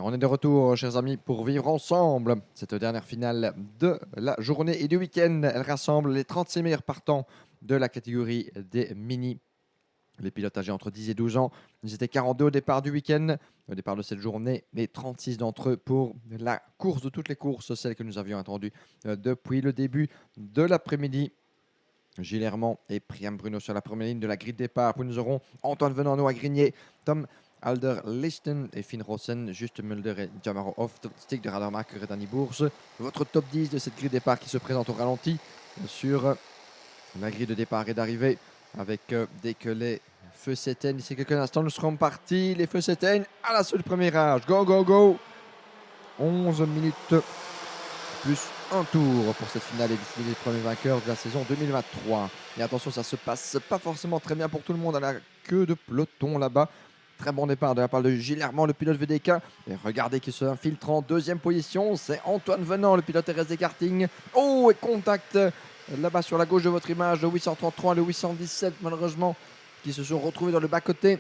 On est de retour, chers amis, pour vivre ensemble cette dernière finale de la journée et du week-end. Elle rassemble les 36 meilleurs partants de la catégorie des mini. Les pilotes âgés entre 10 et 12 ans. Ils étaient 42 au départ du week-end, au départ de cette journée, et 36 d'entre eux pour la course de toutes les courses, celle que nous avions attendue depuis le début de l'après-midi. Gilles Hermand et Priam Bruno sur la première ligne de la grille de départ. Puis nous aurons Antoine Venano à Grigné, Tom Alder Listen et Finn Rosen, Juste Mulder et Jamaro Hoft, Stick de Radarmarker et Danny Bourse. Votre top 10 de cette grille de départ qui se présente au ralenti sur la grille de départ et d'arrivée avec dès que les feux s'éteignent. D'ici quelques instants, nous serons partis. Les feux s'éteignent à l'assaut du premier âge. Go, go, go! 11 minutes plus un tour pour cette finale et décider les premiers vainqueurs de la saison 2023. Et attention, ça se passe pas forcément très bien pour tout le monde à la queue de peloton là-bas. Très bon départ de la part de Gilles Hermand, le pilote VDK. Et regardez qui se infiltre en deuxième position, c'est Antoine Venant, le pilote RSD Karting. Oh, et contact là-bas sur la gauche de votre image, le 833 et le 817 malheureusement, qui se sont retrouvés dans le bas-côté.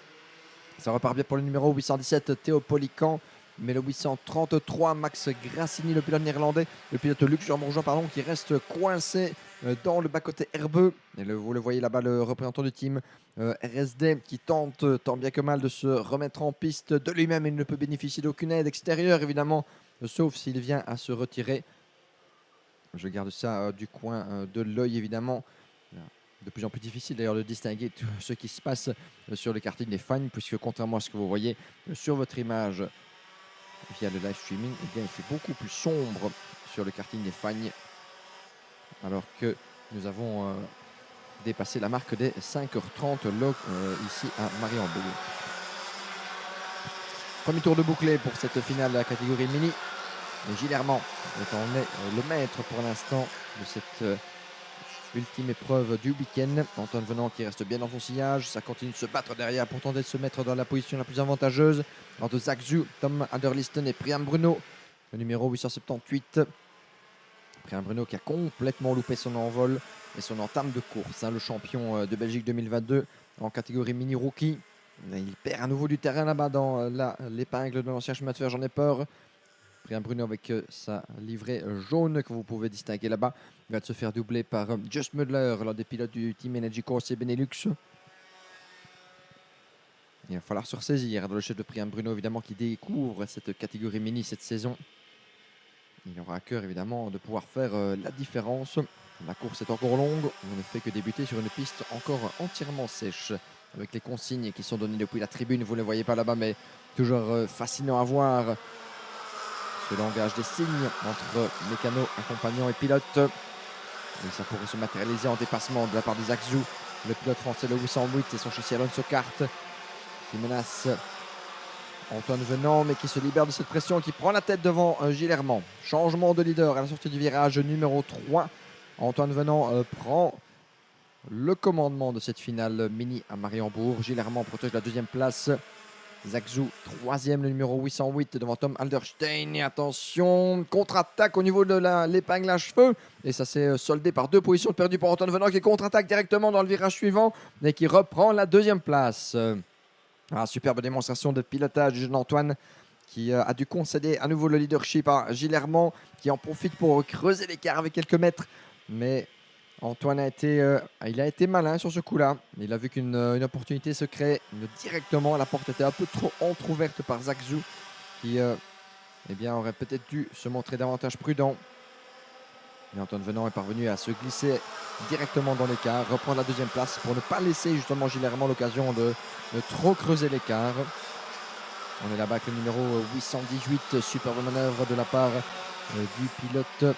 Ça repart bien pour le numéro 817, Théo Polican. Mais le 833, Max Grassini, le pilote néerlandais, le pilote luxembourgeois, pardon, qui reste coincé dans le bas-côté herbeux. Et vous le voyez là-bas, le représentant du team RSD qui tente tant bien que mal de se remettre en piste de lui-même. Il ne peut bénéficier d'aucune aide extérieure, évidemment, sauf s'il vient à se retirer. Je garde ça du coin de l'œil, évidemment. De plus en plus difficile d'ailleurs de distinguer tout ce qui se passe sur le karting des fans, puisque contrairement à ce que vous voyez sur votre image via le live streaming, eh bien, il fait beaucoup plus sombre sur le karting des fans, alors que nous avons dépassé la marque des 5h30 ici à Mariembourg. Premier tour de bouclé pour cette finale de la catégorie mini. Et Gilles Hermand est le maître pour l'instant de cette ultime épreuve du week-end. Antoine Venant qui reste bien dans son sillage. Ça continue de se battre derrière pour tenter de se mettre dans la position la plus avantageuse entre Zach Zhu, Tom Alderlisten et Priam Bruno. Le numéro 878. Priam Bruno qui a complètement loupé son envol et son entame de course. Le champion de Belgique 2022 en catégorie mini rookie. Il perd à nouveau du terrain là-bas dans l'épingle de l'ancien chemin de fer. J'en ai peur. Priam Bruno avec sa livrée jaune que vous pouvez distinguer là-bas. Il va se faire doubler par Just Mudler, l'un des pilotes du Team Energy Corse et Benelux. Il va falloir se ressaisir dans le chef de Priam Bruno, évidemment, qui découvre cette catégorie mini cette saison. Il aura à cœur, évidemment, de pouvoir faire la différence. La course est encore longue. On ne fait que débuter sur une piste encore entièrement sèche, avec les consignes qui sont données depuis la tribune. Vous ne les voyez pas là-bas, mais toujours fascinant à voir. Ce langage des signes entre mécano, accompagnant et pilote. Et ça pourrait se matérialiser en dépassement de la part de Zach Zhu, le pilote français, le 808, et son châssis Alonso Kart, qui menace Antoine Venant, mais qui se libère de cette pression, qui prend la tête devant Gilles Hermand. Changement de leader à la sortie du virage numéro 3. Antoine Venant prend le commandement de cette finale mini à Mariembourg. Gilles Hermand protège la deuxième place. Zach Zhu, troisième, le numéro 808 devant Tom Alderstein. Et attention, contre-attaque au niveau de l'épingle à cheveux. Et ça s'est soldé par deux positions perdues pour Antoine Venant qui contre-attaque directement dans le virage suivant et qui reprend la deuxième place. Superbe démonstration de pilotage du jeune Antoine qui a dû concéder à nouveau le leadership à Gilles Hermand qui en profite pour creuser l'écart avec quelques mètres. Mais Antoine il a été malin sur ce coup-là. Il a vu qu'une opportunité se crée directement. La porte était un peu trop entrouverte par Zach Zhu qui aurait peut-être dû se montrer davantage prudent. Et Antoine Venant est parvenu à se glisser directement dans l'écart, reprendre la deuxième place pour ne pas laisser justement Gilles Hermand l'occasion de trop creuser l'écart. On est là-bas avec le numéro 818, superbe manœuvre de la part du pilote.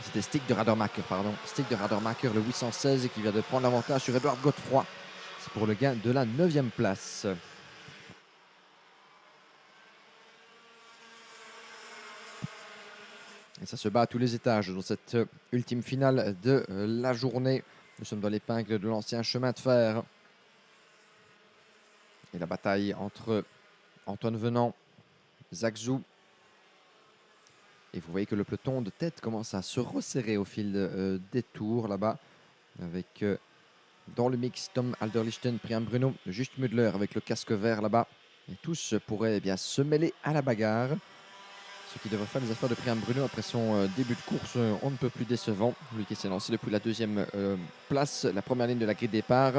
C'était Stick de Radermacher, Stick de Radermacher, le 816, qui vient de prendre l'avantage sur Edouard Godefroy. C'est pour le gain de la 9e place. Et ça se bat à tous les étages dans cette ultime finale de la journée. Nous sommes dans l'épingle de l'ancien chemin de fer. Et la bataille entre Antoine Venant, Zach Zhu. Et vous voyez que le peloton de tête commence à se resserrer au fil des tours là-bas. Avec dans le mix Tom Alderlichten, Priam Bruno, Juste Mudler avec le casque vert là-bas. Et tous pourraient bien se mêler à la bagarre. Ce qui devrait faire les affaires de Priam Bruno après son début de course. On ne peut plus décevant. Lui qui s'est lancé depuis la deuxième place, la première ligne de la grille de départ.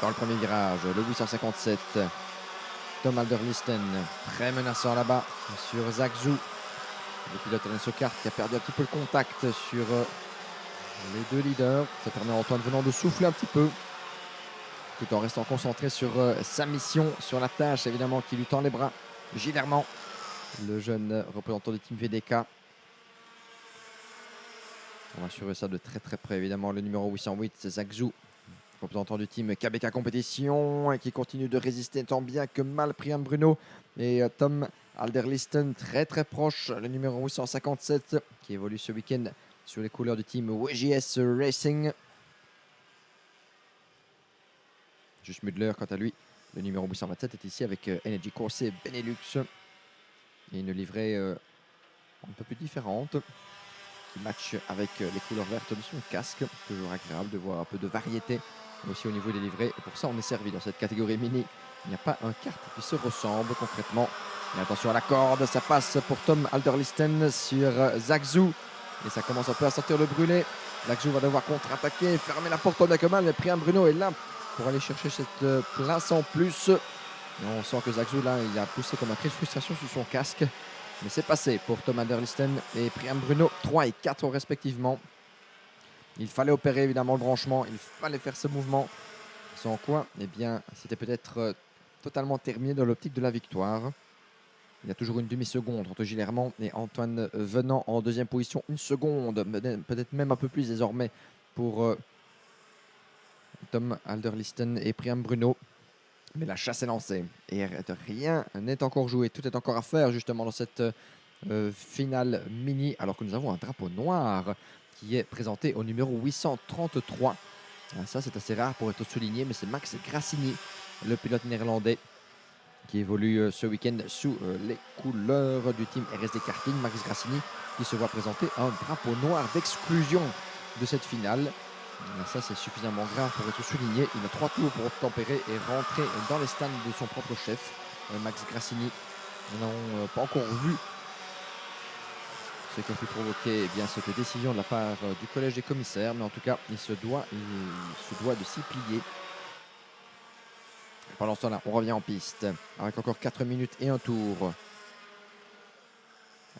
Dans le premier virage, le 857. Tom Alderlisten, très menaçant là-bas sur Zagzou. Le pilote Alain Socart qui a perdu un petit peu le contact sur les deux leaders. Ça permet à Antoine Venant de souffler un petit peu, tout en restant concentré sur sa mission, sur la tâche évidemment qui lui tend les bras. Gilles Herman, le jeune représentant du team VDK. On va suivre ça de très très près évidemment. Le numéro 808, c'est Zagzou, représentant du team KBK Compétition, et qui continue de résister tant bien que mal. Priam Bruno et Tom Alderlisten très très proche. Le numéro 857 qui évolue ce week-end sur les couleurs du team WGS Racing. Just Mudler, quant à lui, le numéro 827 est ici avec Energy Corse Benelux. Et une livrée un peu plus différente qui match avec les couleurs vertes de son casque. Toujours agréable de voir un peu de variété aussi au niveau des livrées. Et pour ça, on est servi dans cette catégorie mini. Il n'y a pas un kart qui se ressemble concrètement. Et attention à la corde, ça passe pour Tom Alderlisten sur Zagzou. Et ça commence un peu à sentir le brûlé. Zagzou va devoir contre-attaquer, fermer la porte au bien que mal. Mais Priam Bruno est là pour aller chercher cette place en plus. Et on sent que Zagzou, là, il a poussé comme un cri de frustration sur son casque. Mais c'est passé pour Tom Alderlisten et Priam Bruno, 3 et 4 respectivement. Il fallait opérer évidemment le branchement, il fallait faire ce mouvement. Sans quoi, eh bien, c'était peut-être totalement terminé dans l'optique de la victoire. Il y a toujours une demi-seconde entre Gilles Herman et Antoine Venant en deuxième position. Une seconde, peut-être même un peu plus désormais pour Tom Alderlisten et Priam Bruno. Mais la chasse est lancée et rien n'est encore joué. Tout est encore à faire justement dans cette finale mini. Alors que nous avons un drapeau noir qui est présenté au numéro 833. Ça, c'est assez rare pour être souligné, mais c'est Max Grassini, le pilote néerlandais, qui évolue ce week-end sous les couleurs du team RSD Karting. Max Grassini qui se voit présenter un drapeau noir d'exclusion de cette finale. Ça, c'est suffisamment grave pour être souligné. Il a 3 tours pour tempérer et rentrer dans les stands de son propre chef, Max Grassini. Nous n'avons pas encore vu ce qui a pu provoquer cette décision de la part du collège des commissaires. Mais en tout cas, il se doit de s'y plier. Pendant ce temps-là, on revient en piste avec encore 4 minutes et un tour.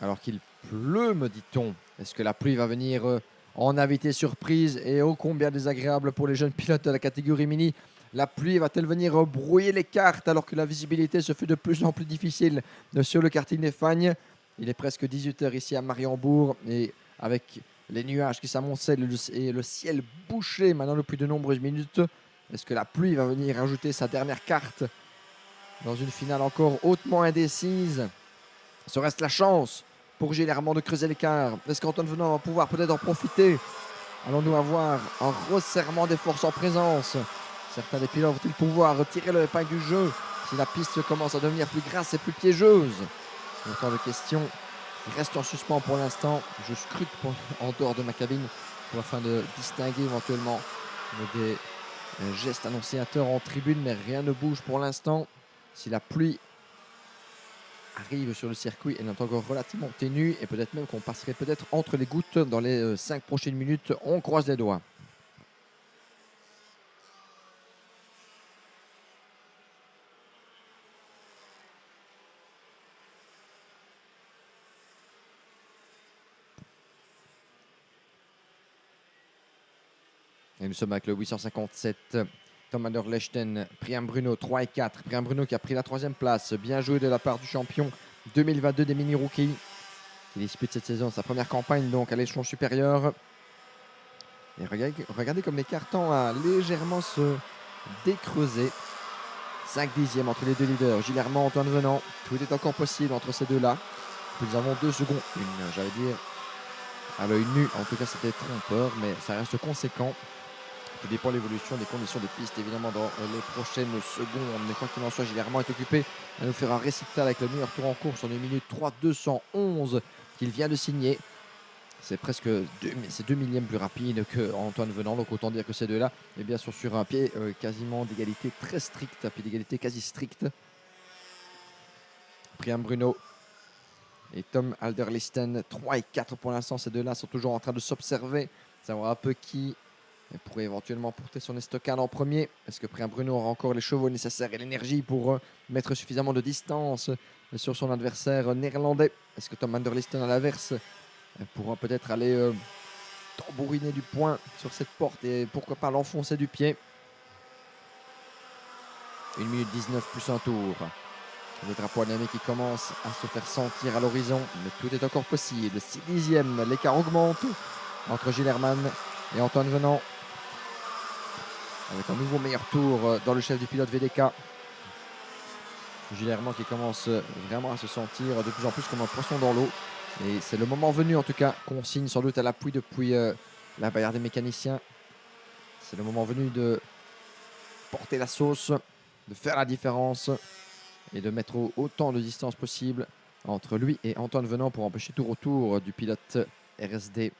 Alors qu'il pleut, me dit-on. Est-ce que la pluie va venir en invité surprise et ô combien désagréable pour les jeunes pilotes de la catégorie mini? La pluie va-t-elle venir brouiller les cartes alors que la visibilité se fait de plus en plus difficile sur le karting des Fagnes? Il est presque 18h ici à Mariembourg et avec les nuages qui s'amoncellent et le ciel bouché maintenant depuis de nombreuses minutes, est-ce que la pluie va venir ajouter sa dernière carte dans une finale encore hautement indécise? Serait-ce la chance pour Gilles Herman de creuser l'écart? Est-ce qu'Antoine Venant va pouvoir peut-être en profiter? Allons-nous avoir un resserrement des forces en présence? Certains des pilotes vont-ils pouvoir retirer le épingle du jeu si la piste commence à devenir plus grasse et plus piégeuse? Autant de questions qui restent en suspens pour l'instant. Je scrute en dehors de ma cabine afin de distinguer éventuellement des gestes annonciateurs en tribune, mais rien ne bouge pour l'instant. Si la pluie arrive sur le circuit, elle est encore relativement ténue et peut-être même qu'on passerait peut-être entre les gouttes dans les 5 prochaines minutes. On croise les doigts. Et nous sommes avec le 857. Tom Alderlisten, Priam Bruno, 3 et 4. Priam Bruno qui a pris la 3e place. Bien joué de la part du champion 2022 des mini-rookies. Il dispute cette saison sa première campagne donc à l'échelon supérieur. Et regardez comme l'écart tend à légèrement se décreuser. 5 dixièmes entre les deux leaders. Gilles Herman, Antoine Venant. Tout est encore possible entre ces deux-là. Nous avons 2 secondes. J'allais dire à l'œil nu. En tout cas, c'était trompeur, mais ça reste conséquent. Tout dépend de l'évolution des conditions de piste, évidemment, dans les prochaines secondes. Mais quoi qu'il en soit, Gilles Herman est occupé à nous faire un récital avec le meilleur tour en course en 1 minute 3 211 qu'il vient de signer. C'est presque 2 millièmes plus rapide que Antoine Venant. Donc autant dire que ces deux-là, et bien sûr sur un pied quasiment d'égalité très stricte, un pied d'égalité quasi stricte. Priam Bruno et Tom Alderlisten, 3 et 4 pour l'instant. Ces deux-là sont toujours en train de s'observer, savoir un peu qui pourrait éventuellement porter son estocade en premier. Est-ce que Priam Bruno aura encore les chevaux nécessaires et l'énergie pour mettre suffisamment de distance sur son adversaire néerlandais? Est-ce que Tom Alderlisten à l'inverse pourra peut-être aller tambouriner du poing sur cette porte et pourquoi pas l'enfoncer du pied? 1 minute 19 plus un tour. Le drapeau annamé qui commence à se faire sentir à l'horizon, mais tout est encore possible. 6 dixièmes, l'écart augmente entre Gilles Herman et Antoine Venant. Avec un nouveau meilleur tour dans le chef du pilote VDK. Gilles Herman qui commence vraiment à se sentir de plus en plus comme un poisson dans l'eau. Et c'est le moment venu en tout cas qu'on signe sans doute à l'appui depuis la barrière des mécaniciens. C'est le moment venu de porter la sauce, de faire la différence et de mettre autant de distance possible entre lui et Antoine Venant pour empêcher tout retour du pilote RSD.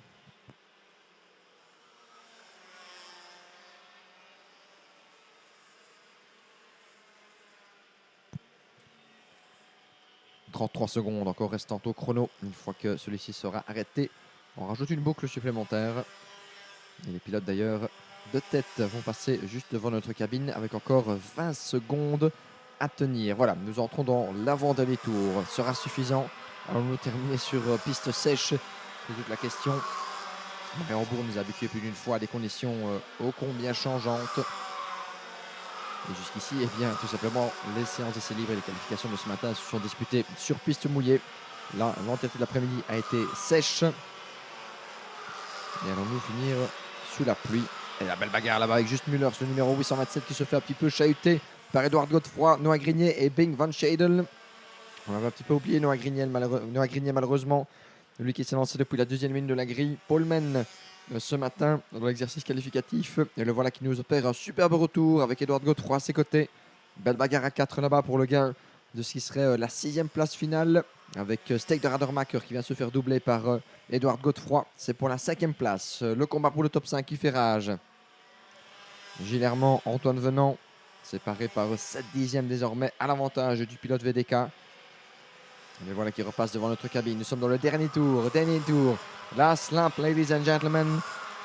« 33 secondes encore restant au chrono. Une fois que celui-ci sera arrêté, on rajoute une boucle supplémentaire. Et les pilotes d'ailleurs de tête vont passer juste devant notre cabine avec encore 20 secondes à tenir. Voilà, nous entrons dans l'avant-dernier tour. Sera suffisant? Allons-nous terminer sur piste sèche? C'est toute la question. Marie Hambourg nous a habitués plus d'une fois à des conditions ô combien changeantes. Et jusqu'ici, eh bien, tout simplement, les séances d'essais libres et les qualifications de ce matin se sont disputées sur piste mouillée. Là, l'entièreté de l'après-midi a été sèche. Et allons-nous finir sous la pluie? Et la belle bagarre là-bas avec juste Muller, ce numéro 827 qui se fait un petit peu chahuter par Edouard Godefroy, Noah Grignier et Bing Van Schedel. On avait un petit peu oublié Noah Grignier malheureusement. Lui qui s'est lancé depuis la deuxième ligne de la grille. Paulman ce matin dans l'exercice qualificatif. Et le voilà qui nous opère un superbe retour avec Edouard Godefroy à ses côtés. Belle bagarre à 4 là-bas pour le gain de ce qui serait la 6e place finale. Avec Steak de Radermacher qui vient se faire doubler par Edouard Godefroy. C'est pour la 5e place. Le combat pour le top 5 qui fait rage. Gilles Herman, Antoine Venant, séparés par 7 dixièmes désormais à l'avantage du pilote VDK. Et voilà qui repasse devant notre cabine. Nous sommes dans le dernier tour. Last lap, ladies and gentlemen.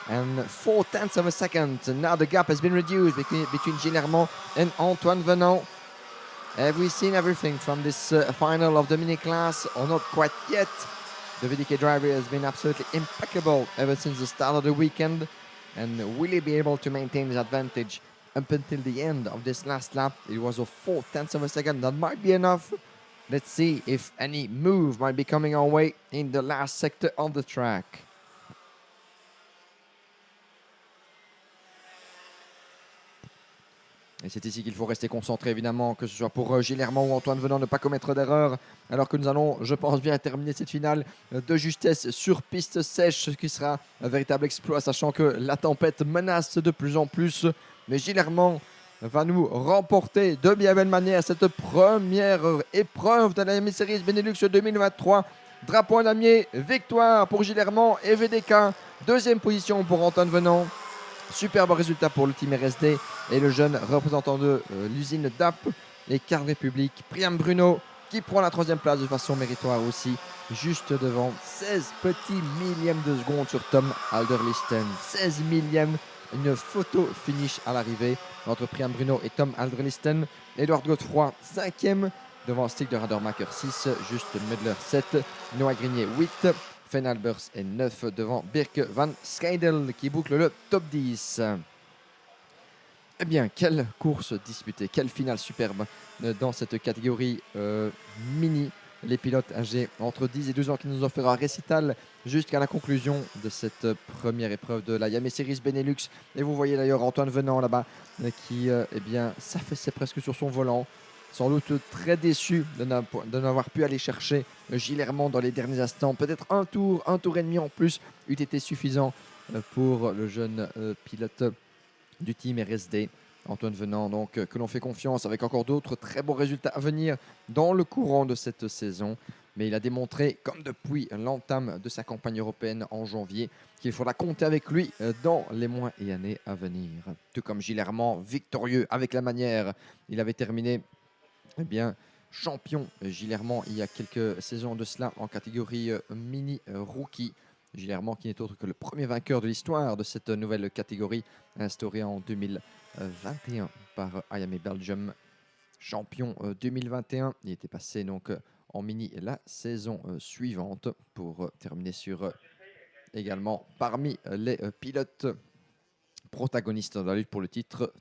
And 4/10 of a second. Now the gap has been reduced between Gilles Herman and Antoine Venant. Have we seen everything from this final of the mini class or not quite yet? The VDK driver has been absolutely impeccable ever since the start of the weekend. And will he be able to maintain his advantage up until the end of this last lap? It was a 4/10 of a second. That might be enough. Let's see if any move might be coming our way in the last sector of the track. Et c'est ici qu'il faut rester concentré, évidemment, que ce soit pour Gilles Herman ou Antoine Venant, ne pas commettre d'erreur, alors que nous allons, je pense bien, terminer cette finale de justesse sur piste sèche, ce qui sera un véritable exploit, sachant que la tempête menace de plus en plus. Mais Gilles Herman va nous remporter de bien belle manière cette première épreuve de la Yami Series Benelux 2023. Drapeau en damier, victoire pour Gilles Herman et VDK, deuxième position pour Antoine Venant. Superbe résultat pour le team RSD et le jeune représentant de l'usine DAP et Car République, Priam Bruno, qui prend la 3e place de façon méritoire aussi, juste devant 16 petits millièmes de seconde sur Tom Alderlisten. 16 millièmes, une photo finish à l'arrivée entre Priam Bruno et Tom Alderlisten. Edouard Godefroy, 5e, devant Stick de Radermacher 6, juste Medler 7, Noah Grignier 8. Fenn Albers est 9 devant Birk Van Scheidel qui boucle le top 10. Eh bien, quelle course disputée, quelle finale superbe dans cette catégorie mini. Les pilotes âgés entre 10 et 12 ans qui nous ont fait un récital jusqu'à la conclusion de cette première épreuve de la Yami Series Benelux. Et vous voyez d'ailleurs Antoine Venant là-bas qui eh bien, s'affaissait presque sur son volant. Sans doute très déçu de n'avoir pu aller chercher Gilles Herman dans les derniers instants. Peut-être un tour et demi en plus eût été suffisant pour le jeune pilote du team RSD. Antoine Venant, donc, que l'on fait confiance avec encore d'autres très beaux résultats à venir dans le courant de cette saison. mais il a démontré, comme depuis l'entame de sa campagne européenne en janvier, qu'il faudra compter avec lui dans les mois et années à venir. Tout comme Gilles victorieux avec la manière, il avait terminé champion Gilles il y a quelques saisons de cela en catégorie mini rookie. Gilles qui n'est autre que le premier vainqueur de l'histoire de cette nouvelle catégorie instaurée en 2021 par IAME Belgium. Champion 2021, il était passé donc en mini la saison suivante pour terminer sur également parmi les pilotes protagoniste dans la lutte pour le titre,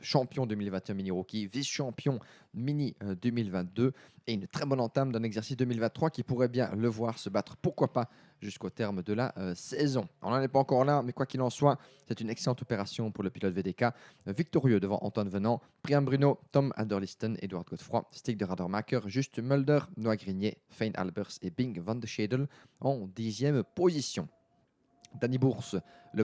champion 2021 mini rookie, vice-champion mini 2022 et une très bonne entame d'un exercice 2023 qui pourrait bien le voir se battre, pourquoi pas, jusqu'au terme de la saison. On n'en est pas encore là, mais quoi qu'il en soit, c'est une excellente opération pour le pilote VDK, victorieux devant Antoine Venant, Priam Bruno, Tom Anderlisten, Edouard Godefroy, Stig de Radermacher, Juste Mulder, Noah Grignet, Fane Albers et Bing van de Schedel en 10e position. Danny Bourse, le